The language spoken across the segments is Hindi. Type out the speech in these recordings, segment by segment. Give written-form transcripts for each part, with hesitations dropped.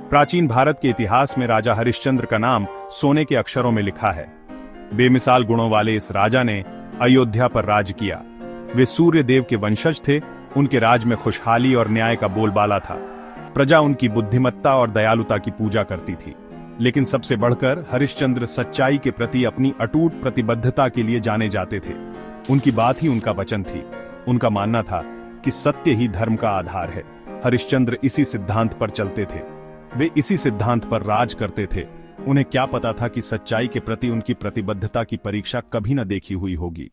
प्राचीन भारत के इतिहास में राजा हरिश्चंद्र का नाम सोने के अक्षरों में लिखा है। बेमिसाल गुणों वाले इस राजा ने अयोध्या पर राज किया। वे सूर्य देव के वंशज थे। उनके राज में खुशहाली और न्याय का बोलबाला था। प्रजा उनकी बुद्धिमत्ता और दयालुता की पूजा करती थी। लेकिन सबसे बढ़कर हरिश्चंद्र सच्चाई के प्रति अपनी अटूट प्रतिबद्धता के लिए जाने जाते थे। उनकी बात ही उनका वचन थी। उनका मानना था कि सत्य ही धर्म का आधार है। हरिश्चंद्र इसी सिद्धांत पर चलते थे। वे इसी सिद्धांत पर राज करते थे। उन्हें क्या पता था कि सच्चाई के प्रति उनकी प्रतिबद्धता की परीक्षा कभी न देखी हुई होगी।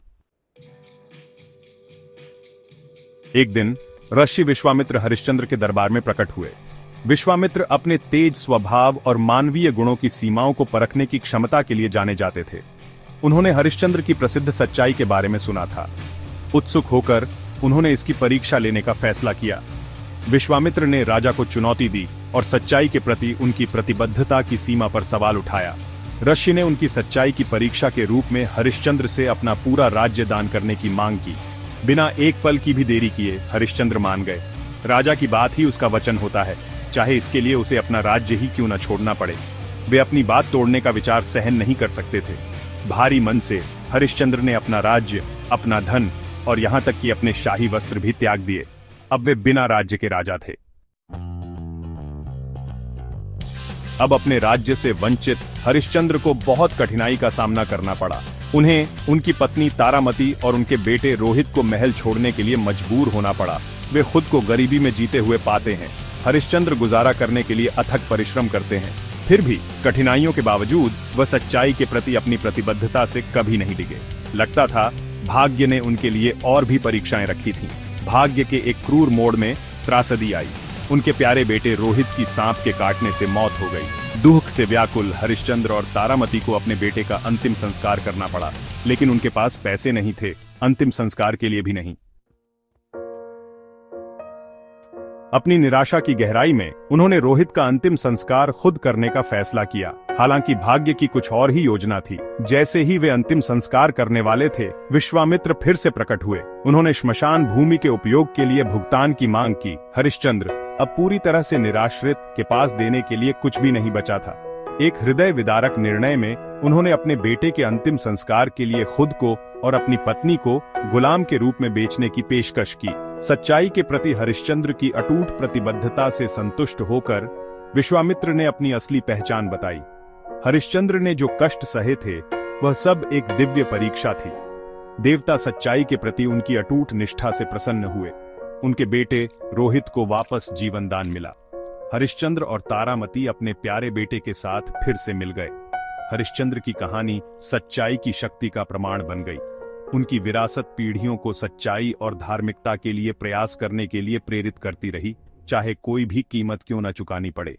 एक दिन ऋषि विश्वामित्र हरिश्चंद्र के दरबार में प्रकट हुए। विश्वामित्र अपने तेज स्वभाव और मानवीय गुणों की सीमाओं को परखने की क्षमता के लिए जाने जाते थे। उन्होंने हरिश्चंद्र की प्रसिद्ध सच्चाई के बारे में सुना था। उत्सुक होकर उन्होंने इसकी परीक्षा लेने का फैसला किया। विश्वामित्र ने राजा को चुनौती दी और सच्चाई के प्रति उनकी प्रतिबद्धता की सीमा पर सवाल उठाया। ऋषि ने उनकी सच्चाई की परीक्षा के रूप में हरिश्चंद्र से अपना पूरा राज्य दान करने की मांग की। बिना एक पल की भी देरी किए हरिश्चंद्र मान गए। राजा की बात ही उसका वचन होता है, चाहे इसके लिए उसे अपना राज्य ही क्यों न छोड़ना पड़े। वे अपनी बात तोड़ने का विचार सहन नहीं कर सकते थे। भारी मन से हरिश्चंद्र ने अपना राज्य, अपना धन और यहां तक कि अपने शाही वस्त्र भी त्याग दिए। अब वे बिना राज्य के राजा थे। अब अपने राज्य से वंचित हरिश्चंद्र को बहुत कठिनाई का सामना करना पड़ा। उन्हें उनकी पत्नी तारामती और उनके बेटे रोहित को महल छोड़ने के लिए मजबूर होना पड़ा। वे खुद को गरीबी में जीते हुए पाते हैं। हरिश्चंद्र गुजारा करने के लिए अथक परिश्रम करते हैं। फिर भी कठिनाइयों के बावजूद वह सच्चाई के प्रति अपनी प्रतिबद्धता से कभी नहीं डिगे। लगता था भाग्य ने उनके लिए और भी परीक्षाएं रखी थीं। भाग्य के एक क्रूर मोड़ में त्रासदी आई। उनके प्यारे बेटे रोहित की सांप के काटने से मौत हो गई। दुख से व्याकुल हरिश्चंद्र और तारामती को अपने बेटे का अंतिम संस्कार करना पड़ा, लेकिन उनके पास पैसे नहीं थे, अंतिम संस्कार के लिए भी नहीं। अपनी निराशा की गहराई में उन्होंने रोहित का अंतिम संस्कार खुद करने का फैसला किया। हालांकि भाग्य की कुछ और ही योजना थी। जैसे ही वे अंतिम संस्कार करने वाले थे, विश्वामित्र फिर से प्रकट हुए। उन्होंने श्मशान भूमि के उपयोग के लिए भुगतान की मांग की। हरिश्चंद्र अब पूरी तरह से निराश्रित, के पास देने के लिए कुछ भी नहीं बचा था। एक हृदय विदारक निर्णय में उन्होंने अपने बेटे के अंतिम संस्कार के लिए खुद को और अपनी पत्नी को गुलाम के रूप में बेचने की पेशकश की। सच्चाई के प्रति हरिश्चंद्र की अटूट प्रतिबद्धता से संतुष्ट होकर विश्वामित्र ने अपनी असली पहचान बताई। हरिश्चंद्र ने जो कष्ट सहे थे, वह सब एक दिव्य परीक्षा थी। देवता सच्चाई के प्रति उनकी अटूट निष्ठा से प्रसन्न हुए। उनके बेटे रोहित को वापस जीवन दान मिला। हरिश्चंद्र और तारामती अपने प्यारे बेटे के साथ फिर से मिल गए। हरिश्चंद्र की कहानी सच्चाई की शक्ति का प्रमाण बन गई। उनकी विरासत पीढ़ियों को सच्चाई और धार्मिकता के लिए प्रयास करने के लिए प्रेरित करती रही, चाहे कोई भी कीमत क्यों न चुकानी पड़े।